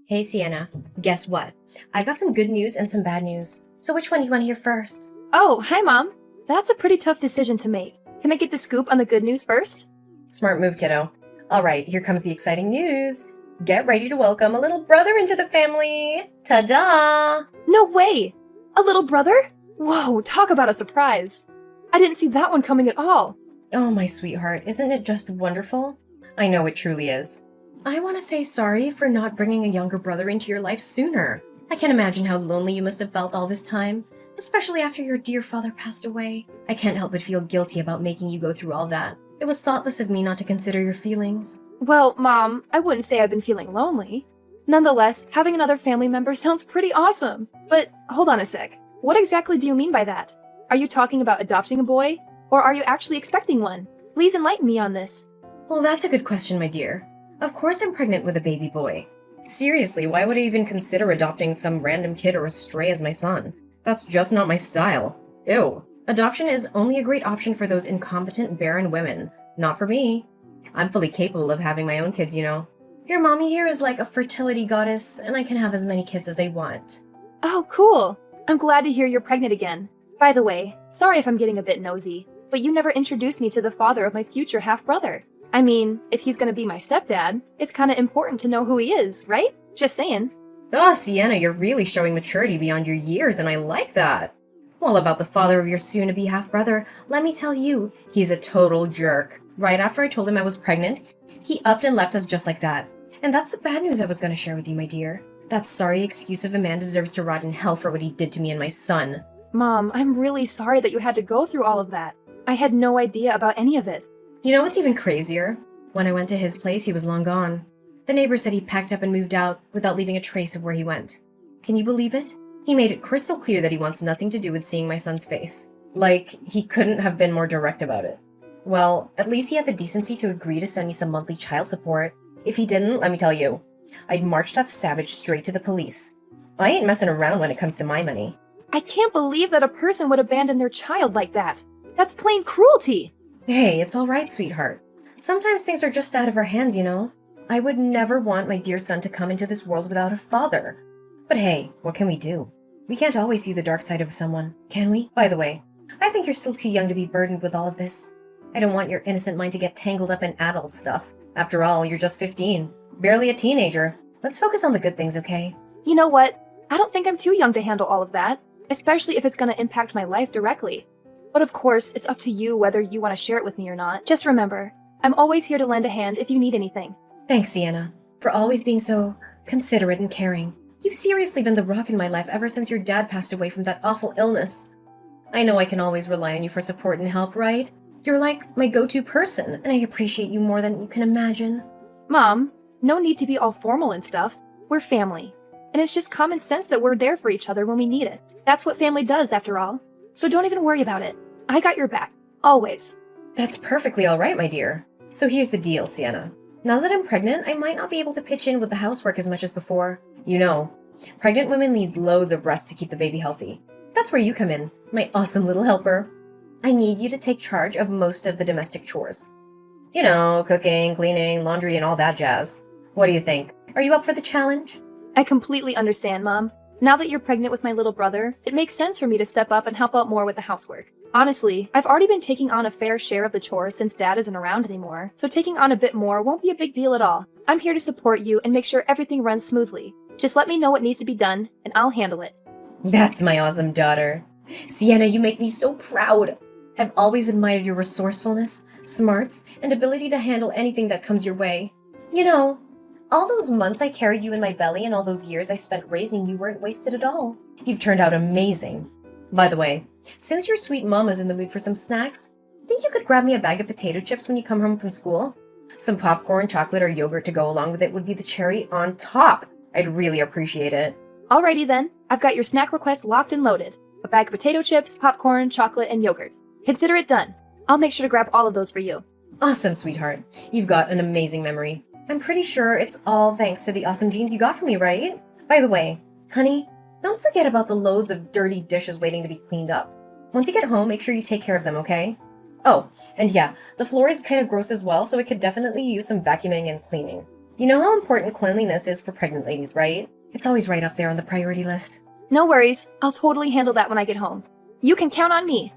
Hey Sienna, guess what? I got some good news and some bad news. So which one do you want to hear first? Oh, hi, Mom. That's a pretty tough decision to make. Can I get the scoop on the good news first? Smart move, kiddo. Alright, here comes the exciting news. Get ready to welcome a little brother into the family. Ta-da! No way! A little brother? Whoa, talk about a surprise. I didn't see that one coming at all. Oh, my sweetheart, isn't it just wonderful? I know it truly is. I want to say sorry for not bringing a younger brother into your life sooner. I can't imagine how lonely you must have felt all this time, especially after your dear father passed away. I can't help but feel guilty about making you go through all that. It was thoughtless of me not to consider your feelings. Well, Mom, I wouldn't say I've been feeling lonely. Nonetheless, having another family member sounds pretty awesome. But hold on a sec. What exactly do you mean by that? Are you talking about adopting a boy? Or are you actually expecting one? Please enlighten me on this. Well, that's a good question, my dear. Of course I'm pregnant with a baby boy. Seriously, why would I even consider adopting some random kid or a stray as my son? That's just not my style. Ew. Adoption is only a great option for those incompetent, barren women. Not for me. I'm fully capable of having my own kids, you know. Your mommy here is like a fertility goddess, and I can have as many kids as I want. Oh, cool. I'm glad to hear you're pregnant again. By the way, sorry if I'm getting a bit nosy, but you never introduced me to the father of my future half-brother. I mean, if he's gonna be my stepdad, it's kinda important to know who he is, right? Just saying. Oh, Sienna, you're really showing maturity beyond your years, and I like that. Well, about the father of your soon-to-be half-brother, let me tell you, he's a total jerk. Right after I told him I was pregnant, he upped and left us just like that. And that's the bad news I was going to share with you, my dear. That sorry excuse of a man deserves to rot in hell for what he did to me and my son. Mom, I'm really sorry that you had to go through all of that. I had no idea about any of it. You know what's even crazier? When I went to his place, he was long gone. The neighbor said he packed up and moved out without leaving a trace of where he went. Can you believe it? He made it crystal clear that he wants nothing to do with seeing my son's face. Like, he couldn't have been more direct about it. Well, at least he had the decency to agree to send me some monthly child support. If he didn't, let me tell you, I'd march that savage straight to the police. I ain't messing around when it comes to my money. I can't believe that a person would abandon their child like that. That's plain cruelty. Hey, it's all right, sweetheart. Sometimes things are just out of our hands, you know. I would never want my dear son to come into this world without a father. But hey, what can we do? We can't always see the dark side of someone, can we? By the way, I think you're still too young to be burdened with all of this. I don't want your innocent mind to get tangled up in adult stuff. After all, you're just 15. Barely a teenager. Let's focus on the good things, okay? You know what? I don't think I'm too young to handle all of that, especially if it's going to impact my life directly. But of course, it's up to you whether you want to share it with me or not. Just remember, I'm always here to lend a hand if you need anything. Thanks, Sienna, for always being so considerate and caring. You've seriously been the rock in my life ever since your dad passed away from that awful illness. I know I can always rely on you for support and help, right? You're like my go-to person, and I appreciate you more than you can imagine. Mom, no need to be all formal and stuff. We're family. And it's just common sense that we're there for each other when we need it. That's what family does, after all. So don't even worry about it. I got your back. Always. That's perfectly all right, my dear. So here's the deal, Sienna. Now that I'm pregnant, I might not be able to pitch in with the housework as much as before. You know, pregnant women need loads of rest to keep the baby healthy. That's where you come in, my awesome little helper. I need you to take charge of most of the domestic chores. You know, cooking, cleaning, laundry, and all that jazz. What do you think? Are you up for the challenge? I completely understand, Mom. Now that you're pregnant with my little brother, it makes sense for me to step up and help out more with the housework. Honestly, I've already been taking on a fair share of the chores since Dad isn't around anymore, so taking on a bit more won't be a big deal at all. I'm here to support you and make sure everything runs smoothly. Just let me know what needs to be done, and I'll handle it. That's my awesome daughter. Sienna, you make me so proud. I've always admired your resourcefulness, smarts, and ability to handle anything that comes your way. You know, all those months I carried you in my belly and all those years I spent raising you weren't wasted at all. You've turned out amazing. By the way, since your sweet mama's in the mood for some snacks, think you could grab me a bag of potato chips when you come home from school? Some popcorn, chocolate, or yogurt to go along with it would be the cherry on top. I'd really appreciate it. Alrighty then, I've got your snack request locked and loaded. A bag of potato chips, popcorn, chocolate, and yogurt. Consider it done. I'll make sure to grab all of those for you. Awesome, sweetheart. You've got an amazing memory. I'm pretty sure it's all thanks to the awesome genes you got from me, right? By the way, honey, don't forget about the loads of dirty dishes waiting to be cleaned up. Once you get home, make sure you take care of them, okay? Oh, and yeah, the floor is kind of gross as well, so it could definitely use some vacuuming and cleaning. You know how important cleanliness is for pregnant ladies, right? It's always right up there on the priority list. No worries, I'll totally handle that when I get home. You can count on me.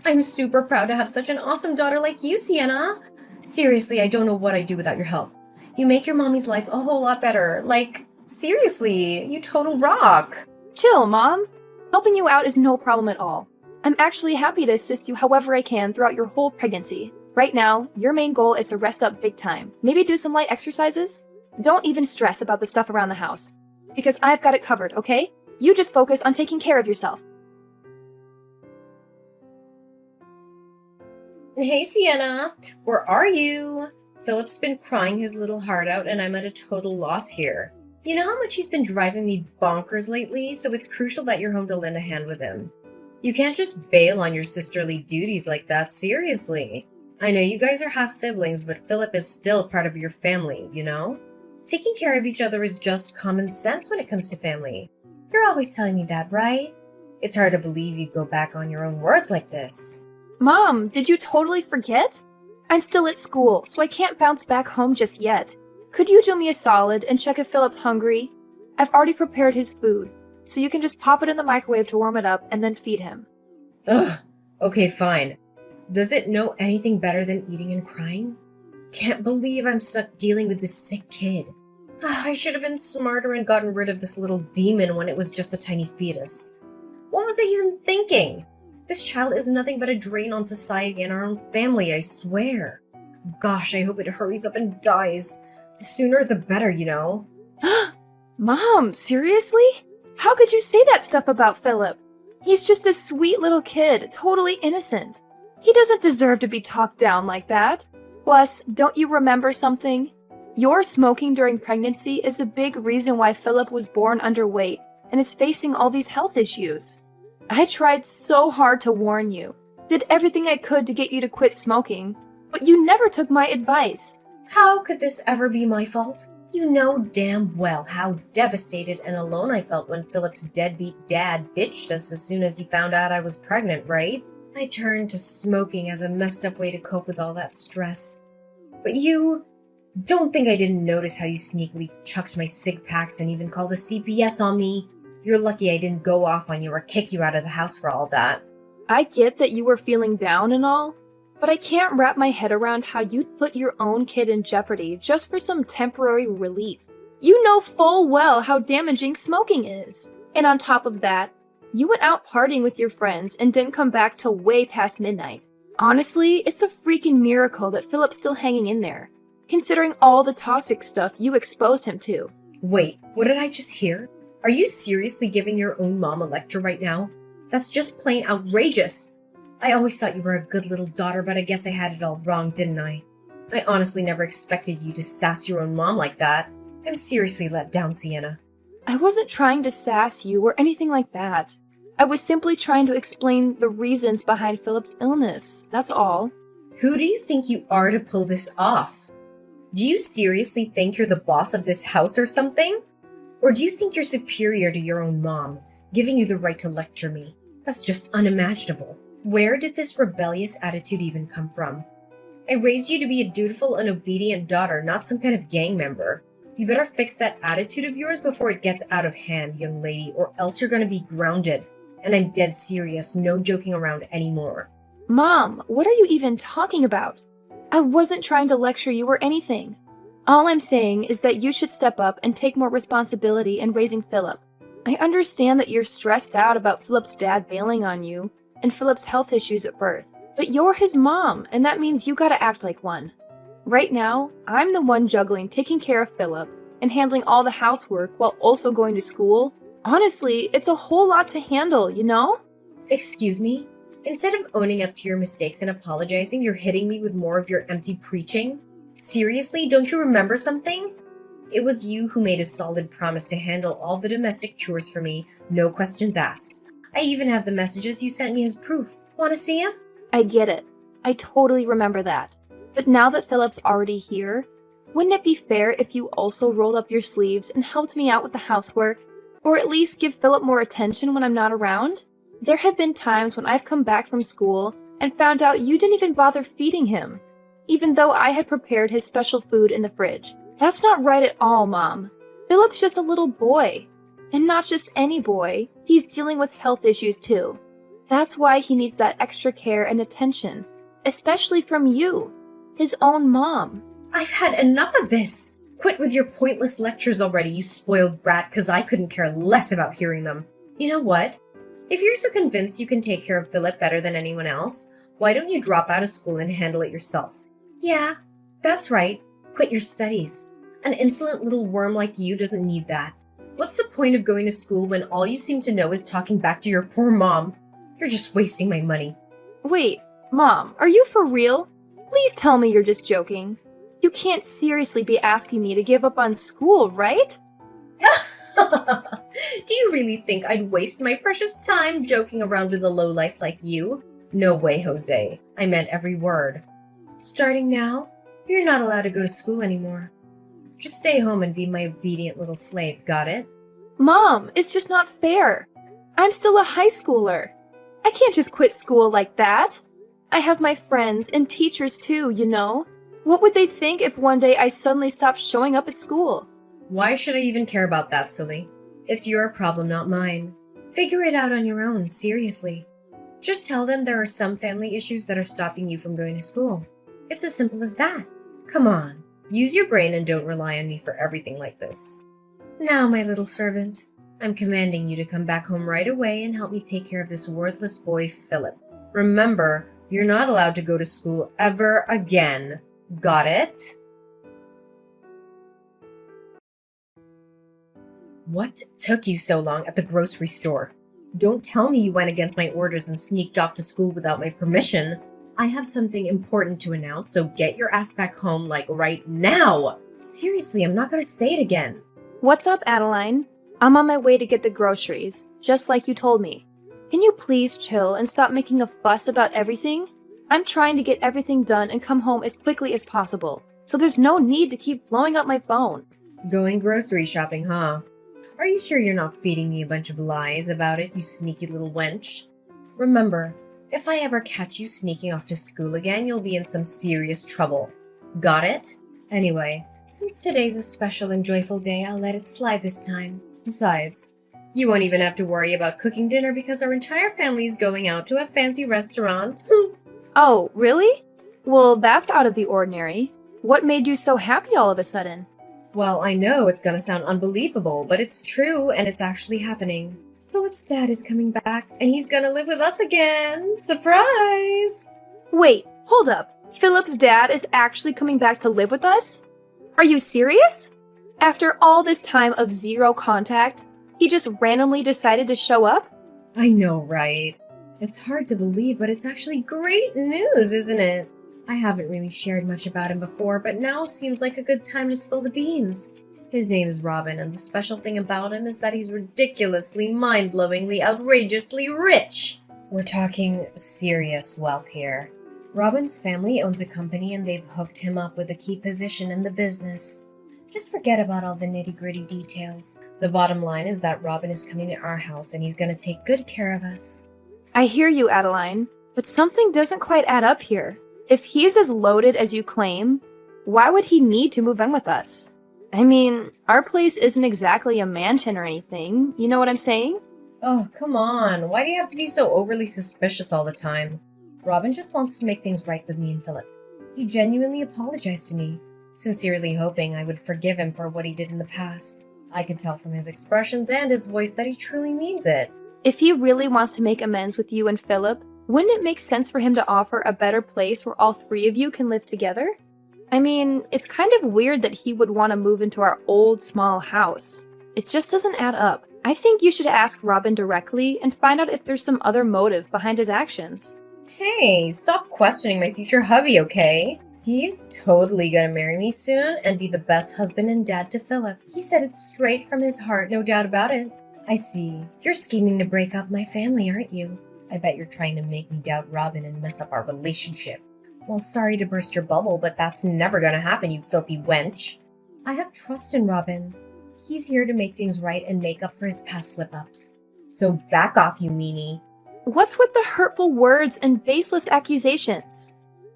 I'm super proud to have such an awesome daughter like you, Sienna. Seriously, I don't know what I'd do without your help. You make your mommy's life a whole lot better. Like, seriously, you total rock. Chill, Mom. Helping you out is no problem at all. I'm actually happy to assist you however I can throughout your whole pregnancy. Right now, your main goal is to rest up big time. Maybe do some light exercises? Don't even stress about the stuff around the house. Because I've got it covered, okay? You just focus on taking care of yourself. Hey, Sienna, where are you? Philip's been crying his little heart out, and I'm at a total loss here. You know how much he's been driving me bonkers lately, so it's crucial that you're home to lend a hand with him. You can't just bail on your sisterly duties like that, seriously. I know you guys are half siblings, but Philip is still part of your family, you know? Taking care of each other is just common sense when it comes to family. You're always telling me that, right? It's hard to believe you'd go back on your own words like this. Mom, did you totally forget? I'm still at school, so I can't bounce back home just yet. Could you do me a solid and check if Philip's hungry? I've already prepared his food, so you can just pop it in the microwave to warm it up and then feed him. Ugh, okay, fine. Does it know anything better than eating and crying? Can't believe I'm stuck dealing with this sick kid. I should have been smarter and gotten rid of this little demon when it was just a tiny fetus. What was I even thinking? This child is nothing but a drain on society and our own family, I swear. Gosh, I hope it hurries up and dies. The sooner the better, you know? Mom, seriously? How could you say that stuff about Philip? He's just a sweet little kid, totally innocent. He doesn't deserve to be talked down like that. Plus, don't you remember something? Your smoking during pregnancy is a big reason why Philip was born underweight and is facing all these health issues. I tried so hard to warn you, did everything I could to get you to quit smoking, but you never took my advice. How could this ever be my fault? You know damn well how devastated and alone I felt when Philip's deadbeat dad ditched us as soon as he found out I was pregnant, right? I turned to smoking as a messed up way to cope with all that stress. But you don't think I didn't notice how you sneakily chucked my cig packs and even called the CPS on me? You're lucky I didn't go off on you or kick you out of the house for all that. I get that you were feeling down and all, but I can't wrap my head around how you'd put your own kid in jeopardy just for some temporary relief. You know full well how damaging smoking is. And on top of that, you went out partying with your friends and didn't come back till way past midnight. Honestly, it's a freaking miracle that Philip's still hanging in there, considering all the toxic stuff you exposed him to. Wait, what did I just hear? Are you seriously giving your own mom a lecture right now? That's just plain outrageous. I always thought you were a good little daughter, but I guess I had it all wrong, didn't I? I honestly never expected you to sass your own mom like that. I'm seriously let down, Sienna. I wasn't trying to sass you or anything like that. I was simply trying to explain the reasons behind Philip's illness, that's all. Who do you think you are to pull this off? Do you seriously think you're the boss of this house or something? Or do you think you're superior to your own mom, giving you the right to lecture me? That's just unimaginable. Where did this rebellious attitude even come from? I raised you to be a dutiful and obedient daughter, not some kind of gang member. You better fix that attitude of yours before it gets out of hand, young lady, or else you're gonna be grounded. And I'm dead serious, no joking around anymore. Mom, what are you even talking about? I wasn't trying to lecture you or anything. All I'm saying is that you should step up and take more responsibility in raising Philip. I understand that you're stressed out about Philip's dad bailing on you and Philip's health issues at birth, but you're his mom, and that means you gotta act like one. Right now, I'm the one juggling taking care of Philip and handling all the housework while also going to school. Honestly, it's a whole lot to handle, you know? Excuse me? Instead of owning up to your mistakes and apologizing, you're hitting me with more of your empty preaching? Seriously, don't you remember something? It was you who made a solid promise to handle all the domestic chores for me, no questions asked. I even have the messages you sent me as proof. Want to see them? I get it. I totally remember that. But now that Philip's already here, wouldn't it be fair if you also rolled up your sleeves and helped me out with the housework? Or at least give Philip more attention when I'm not around? There have been times when I've come back from school and found out you didn't even bother feeding him, even though I had prepared his special food in the fridge. That's not right at all, Mom. Philip's just a little boy. And not just any boy, he's dealing with health issues too. That's why he needs that extra care and attention, especially from you, his own mom. I've had enough of this. Quit with your pointless lectures already, you spoiled brat, because I couldn't care less about hearing them. You know what? If you're so convinced you can take care of Philip better than anyone else, why don't you drop out of school and handle it yourself? Yeah, that's right. Quit your studies. An insolent little worm like you doesn't need that. What's the point of going to school when all you seem to know is talking back to your poor mom? You're just wasting my money. Wait, Mom, are you for real? Please tell me you're just joking. You can't seriously be asking me to give up on school, right? Do you really think I'd waste my precious time joking around with a lowlife like you? No way, Jose. I meant every word. Starting now, you're not allowed to go to school anymore. Just stay home and be my obedient little slave, got it? Mom, it's just not fair. I'm still a high schooler. I can't just quit school like that. I have my friends and teachers too, you know. What would they think if one day I suddenly stopped showing up at school? Why should I even care about that, silly? It's your problem, not mine. Figure it out on your own, seriously. Just tell them there are some family issues that are stopping you from going to school. It's as simple as that. Come on, use your brain and don't rely on me for everything like this. Now, my little servant, I'm commanding you to come back home right away and help me take care of this worthless boy, Philip. Remember, you're not allowed to go to school ever again. Got it? What took you so long at the grocery store? Don't tell me you went against my orders and sneaked off to school without my permission. I have something important to announce, so get your ass back home, like, right now! Seriously, I'm not gonna say it again. What's up, Adeline? I'm on my way to get the groceries, just like you told me. Can you please chill and stop making a fuss about everything? I'm trying to get everything done and come home as quickly as possible, so there's no need to keep blowing up my phone. Going grocery shopping, huh? Are you sure you're not feeding me a bunch of lies about it, you sneaky little wench? Remember, if I ever catch you sneaking off to school again, you'll be in some serious trouble. Got it? Anyway, since today's a special and joyful day, I'll let it slide this time. Besides, you won't even have to worry about cooking dinner because our entire family is going out to a fancy restaurant. Oh, really? Well, that's out of the ordinary. What made you so happy all of a sudden? Well, I know it's gonna sound unbelievable, but it's true and it's actually happening. Philip's dad is coming back and he's gonna live with us again. Surprise! Wait, hold up. Philip's dad is actually coming back to live with us? Are you serious? After all this time of zero contact, he just randomly decided to show up? I know, right? It's hard to believe, but it's actually great news, isn't it? I haven't really shared much about him before, but now seems like a good time to spill the beans. His name is Robin, and the special thing about him is that he's ridiculously, mind-blowingly, outrageously rich. We're talking serious wealth here. Robin's family owns a company, and they've hooked him up with a key position in the business. Just forget about all the nitty-gritty details. The bottom line is that Robin is coming to our house, and he's going to take good care of us. I hear you, Adeline, but something doesn't quite add up here. If he's as loaded as you claim, why would he need to move in with us? I mean, our place isn't exactly a mansion or anything, you know what I'm saying? Oh, come on. Why do you have to be so overly suspicious all the time? Robin just wants to make things right with me and Philip. He genuinely apologized to me, sincerely hoping I would forgive him for what he did in the past. I could tell from his expressions and his voice that he truly means it. If he really wants to make amends with you and Philip, wouldn't it make sense for him to offer a better place where all three of you can live together? I mean, it's kind of weird that he would want to move into our old, small house. It just doesn't add up. I think you should ask Robin directly and find out if there's some other motive behind his actions. Hey, stop questioning my future hubby, okay? He's totally gonna marry me soon and be the best husband and dad to Philip. He said it straight from his heart, no doubt about it. I see. You're scheming to break up my family, aren't you? I bet you're trying to make me doubt Robin and mess up our relationship. Well, sorry to burst your bubble, but that's never gonna happen, you filthy wench. I have trust in Robin. He's here to make things right and make up for his past slip-ups. So back off, you meanie. What's with the hurtful words and baseless accusations?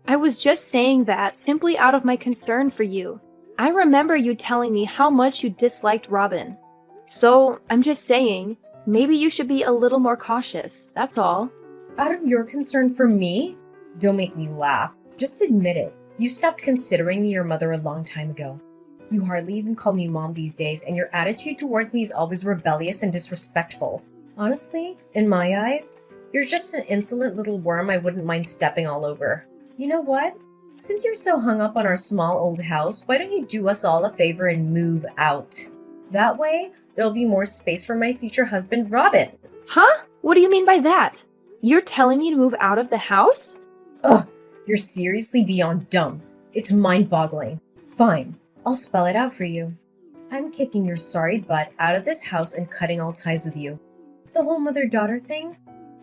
I was just saying that simply out of my concern for you. I remember you telling me how much you disliked Robin. So, I'm just saying, maybe you should be a little more cautious, that's all. Out of your concern for me? Don't make me laugh. Just admit it. You stopped considering me your mother a long time ago. You hardly even call me mom these days, and your attitude towards me is always rebellious and disrespectful. Honestly, in my eyes, you're just an insolent little worm I wouldn't mind stepping all over. You know what? Since you're so hung up on our small old house, why don't you do us all a favor and move out? That way, there'll be more space for my future husband, Robin. Huh? What do you mean by that? You're telling me to move out of the house? Ugh, you're seriously beyond dumb. It's mind-boggling. Fine, I'll spell it out for you. I'm kicking your sorry butt out of this house and cutting all ties with you. The whole mother-daughter thing?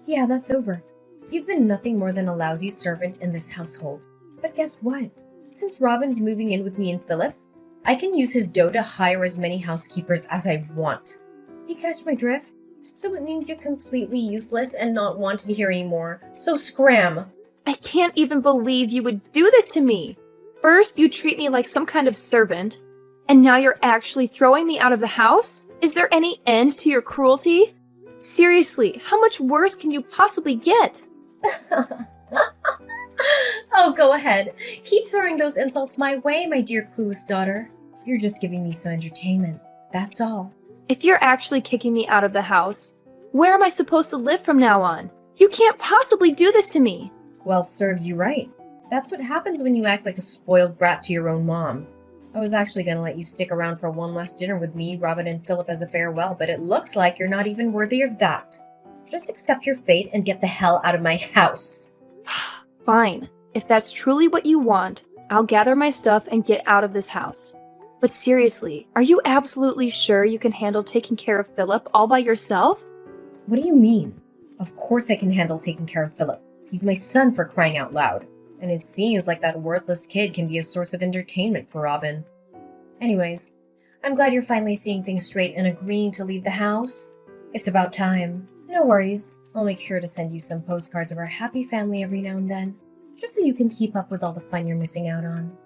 Yeah, that's over. You've been nothing more than a lousy servant in this household. But guess what? Since Robin's moving in with me and Philip, I can use his dough to hire as many housekeepers as I want. You catch my drift? So it means you're completely useless and not wanted here anymore. So scram! I can't even believe you would do this to me. First, you treat me like some kind of servant, and now you're actually throwing me out of the house? Is there any end to your cruelty? Seriously, how much worse can you possibly get? Oh, go ahead. Keep throwing those insults my way, my dear clueless daughter. You're just giving me some entertainment. That's all. If you're actually kicking me out of the house, where am I supposed to live from now on? You can't possibly do this to me. Well, it serves you right. That's what happens when you act like a spoiled brat to your own mom. I was actually going to let you stick around for one last dinner with me, Robin, and Philip as a farewell, but it looks like you're not even worthy of that. Just accept your fate and get the hell out of my house. Fine. If that's truly what you want, I'll gather my stuff and get out of this house. But seriously, are you absolutely sure you can handle taking care of Philip all by yourself? What do you mean? Of course I can handle taking care of Philip. He's my son, for crying out loud. And it seems like that worthless kid can be a source of entertainment for Robin. Anyways, I'm glad you're finally seeing things straight and agreeing to leave the house. It's about time. No worries. I'll make sure to send you some postcards of our happy family every now and then, just so you can keep up with all the fun you're missing out on.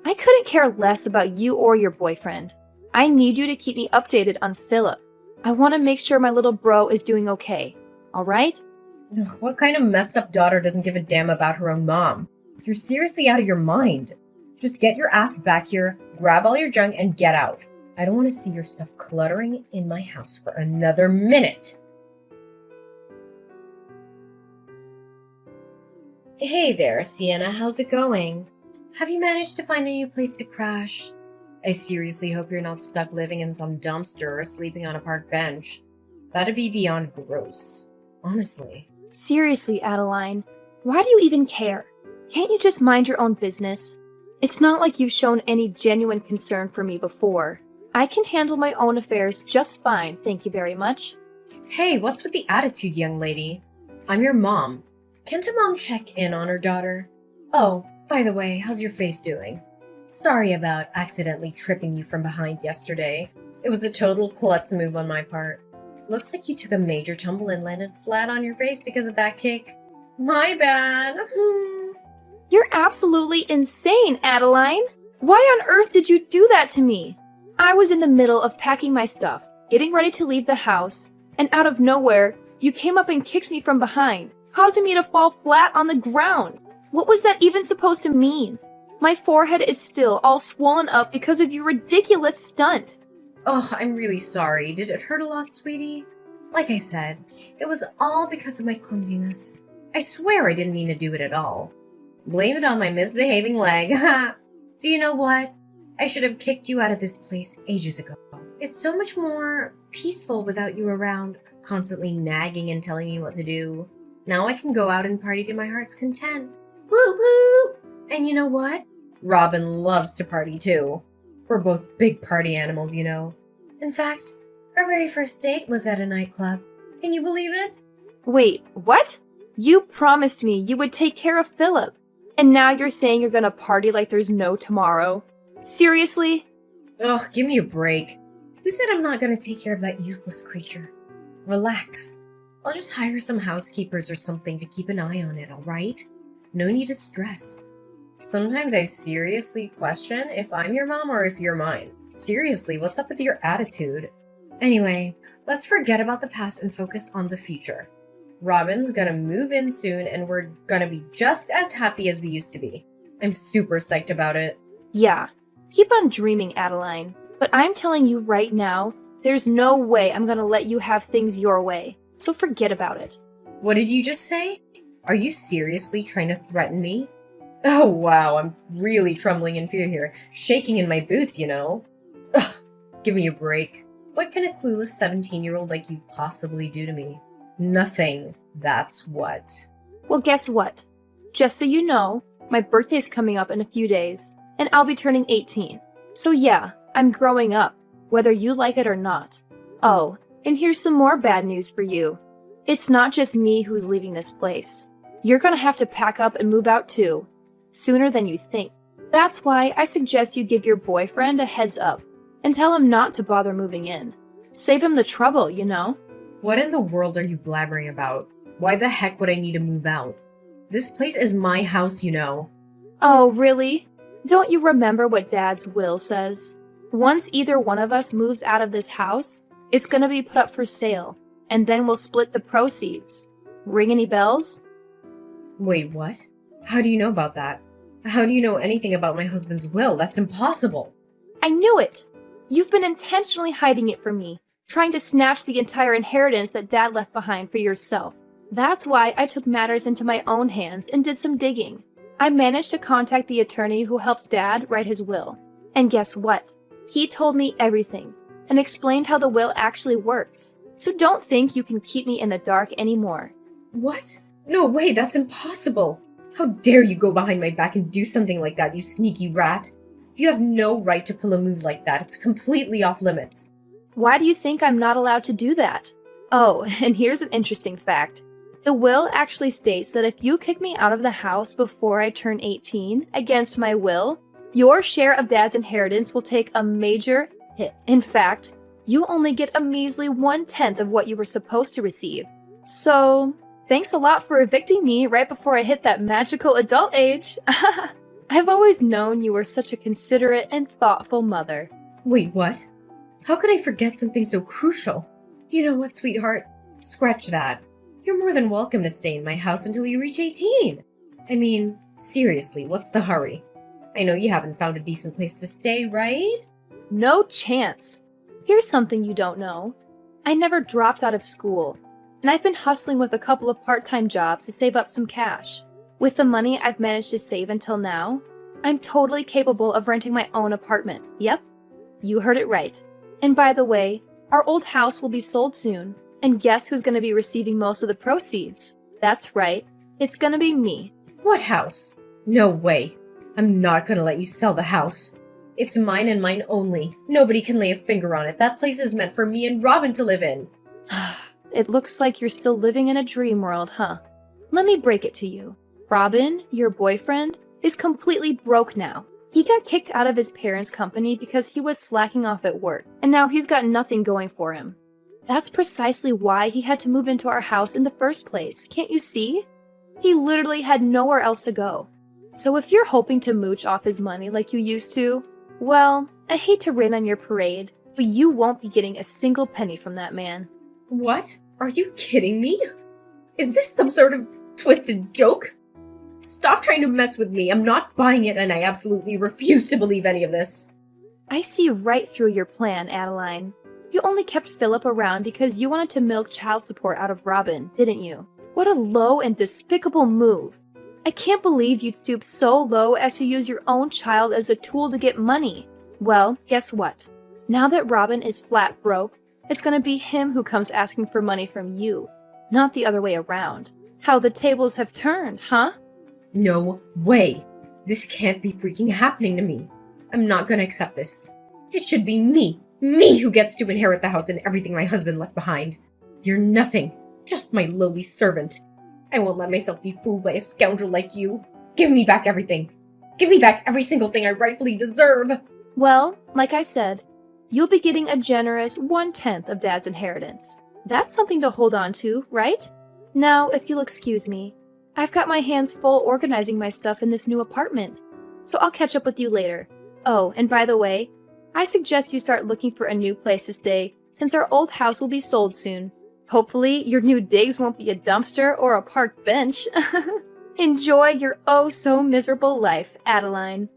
I couldn't care less about you or your boyfriend. I need you to keep me updated on Philip. I want to make sure my little bro is doing okay. Alright? Ugh, what kind of messed up daughter doesn't give a damn about her own mom? You're seriously out of your mind. Just get your ass back here, grab all your junk, and get out. I don't want to see your stuff cluttering in my house for another minute. Hey there, Sienna. How's it going? Have you managed to find a new place to crash? I seriously hope you're not stuck living in some dumpster or sleeping on a park bench. That'd be beyond gross. Honestly. Seriously, Adeline, why do you even care? Can't you just mind your own business? It's not like you've shown any genuine concern for me before. I can handle my own affairs just fine, thank you very much. Hey, what's with the attitude, young lady? I'm your mom. Can't a mom check in on her daughter? Oh, by the way, how's your face doing? Sorry about accidentally tripping you from behind yesterday. It was a total klutz move on my part. Looks like you took a major tumble and landed flat on your face because of that kick. My bad. You're absolutely insane, Adeline! Why on earth did you do that to me? I was in the middle of packing my stuff, getting ready to leave the house, and out of nowhere, you came up and kicked me from behind, causing me to fall flat on the ground. What was that even supposed to mean? My forehead is still all swollen up because of your ridiculous stunt. Oh, I'm really sorry. Did it hurt a lot, sweetie? Like I said, it was all because of my clumsiness. I swear I didn't mean to do it at all. Blame it on my misbehaving leg. Do you know what? I should have kicked you out of this place ages ago. It's so much more peaceful without you around, constantly nagging and telling me what to do. Now I can go out and party to my heart's content. Woo woo! And you know what? Robin loves to party too. We're both big party animals, you know. In fact, our very first date was at a nightclub. Can you believe it? Wait, what? You promised me you would take care of Philip, and now you're saying you're gonna party like there's no tomorrow? Seriously? Ugh, give me a break. Who said I'm not gonna take care of that useless creature? Relax. I'll just hire some housekeepers or something to keep an eye on it, alright? No need to stress. Sometimes I seriously question if I'm your mom or if you're mine. Seriously, what's up with your attitude? Anyway, let's forget about the past and focus on the future. Robin's gonna move in soon and we're gonna be just as happy as we used to be. I'm super psyched about it. Yeah, keep on dreaming, Adeline. But I'm telling you right now, there's no way I'm gonna let you have things your way. So forget about it. What did you just say? Are you seriously trying to threaten me? Oh wow, I'm really trembling in fear here. Shaking in my boots, you know. Ugh, give me a break. What can a clueless 17-year-old like you possibly do to me? Nothing, that's what. Well, guess what? Just so you know, my birthday's coming up in a few days, and I'll be turning 18. So yeah, I'm growing up, whether you like it or not. Oh, and here's some more bad news for you. It's not just me who's leaving this place. You're gonna have to pack up and move out too, sooner than you think. That's why I suggest you give your boyfriend a heads up and tell him not to bother moving in. Save him the trouble, you know? What in the world are you blabbering about? Why the heck would I need to move out? This place is my house, you know. Oh, really? Don't you remember what Dad's will says? Once either one of us moves out of this house, it's gonna be put up for sale, and then we'll split the proceeds. Ring any bells? Wait, what? How do you know about that? How do you know anything about my husband's will? That's impossible. I knew it! You've been intentionally hiding it from me, trying to snatch the entire inheritance that Dad left behind for yourself. That's why I took matters into my own hands and did some digging. I managed to contact the attorney who helped Dad write his will. And guess what? He told me everything and explained how the will actually works. So don't think you can keep me in the dark anymore. What? No way, that's impossible. How dare you go behind my back and do something like that, you sneaky rat. You have no right to pull a move like that. It's completely off limits. Why do you think I'm not allowed to do that? Oh, and here's an interesting fact. The will actually states that if you kick me out of the house before I turn 18, against my will, your share of Dad's inheritance will take a major hit. In fact, you only get a measly 1/10 of what you were supposed to receive. So, thanks a lot for evicting me right before I hit that magical adult age. I've always known you were such a considerate and thoughtful mother. Wait, what? How could I forget something so crucial? You know what, sweetheart? Scratch that. You're more than welcome to stay in my house until you reach 18. I mean, seriously, what's the hurry? I know you haven't found a decent place to stay, right? No chance. Here's something you don't know. I never dropped out of school, and I've been hustling with a couple of part-time jobs to save up some cash. With the money I've managed to save until now, I'm totally capable of renting my own apartment. Yep, you heard it right. And by the way, our old house will be sold soon, and guess who's going to be receiving most of the proceeds? That's right, it's going to be me. What house? No way. I'm not gonna let you sell the house. It's mine and mine only. Nobody can lay a finger on it. That place is meant for me and Robin to live in. It looks like you're still living in a dream world, huh? Let me break it to you. Robin, your boyfriend, is completely broke now. He got kicked out of his parents' company because he was slacking off at work, and now he's got nothing going for him. That's precisely why he had to move into our house in the first place, can't you see? He literally had nowhere else to go. So if you're hoping to mooch off his money like you used to, well, I hate to rain on your parade, but you won't be getting a single penny from that man. What? Are you kidding me? Is this some sort of twisted joke? Stop trying to mess with me. I'm not buying it, and I absolutely refuse to believe any of this. I see right through your plan, Adeline. You only kept Philip around because you wanted to milk child support out of Robin, didn't you? What a low and despicable move. I can't believe you'd stoop so low as to use your own child as a tool to get money. Well, guess what? Now that Robin is flat broke, it's gonna be him who comes asking for money from you, not the other way around. How the tables have turned, huh? No way. This can't be freaking happening to me. I'm not gonna accept this. It should be me who gets to inherit the house and everything my husband left behind. You're nothing, just my lowly servant. I won't let myself be fooled by a scoundrel like you. Give me back everything. Give me back every single thing I rightfully deserve. Well, like I said, you'll be getting a generous 1/10 of Dad's inheritance. That's something to hold on to, right? Now, if you'll excuse me, I've got my hands full organizing my stuff in this new apartment. so I'll catch up with you later. Oh, and by the way, I suggest you start looking for a new place to stay, since our old house will be sold soon. Hopefully, your new digs won't be a dumpster or a park bench. Enjoy your oh-so-miserable life, Adeline.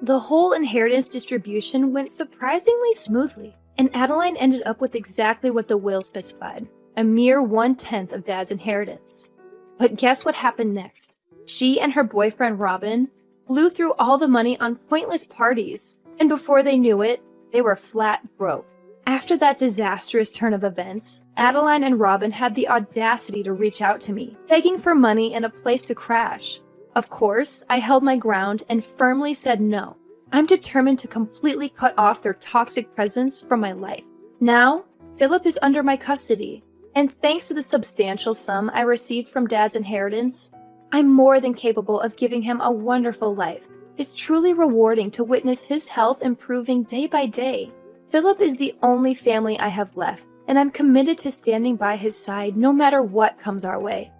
The whole inheritance distribution went surprisingly smoothly, and Adeline ended up with exactly what the will specified, a mere 1/10 of Dad's inheritance. But guess what happened next? She and her boyfriend Robin blew through all the money on pointless parties, and before they knew it, they were flat broke. After that disastrous turn of events, Adeline and Robin had the audacity to reach out to me, begging for money and a place to crash. Of course, I held my ground and firmly said no. I'm determined to completely cut off their toxic presence from my life. Now, Philip is under my custody, and thanks to the substantial sum I received from Dad's inheritance, I'm more than capable of giving him a wonderful life. It's truly rewarding to witness his health improving day by day. Philip is the only family I have left, and I'm committed to standing by his side no matter what comes our way.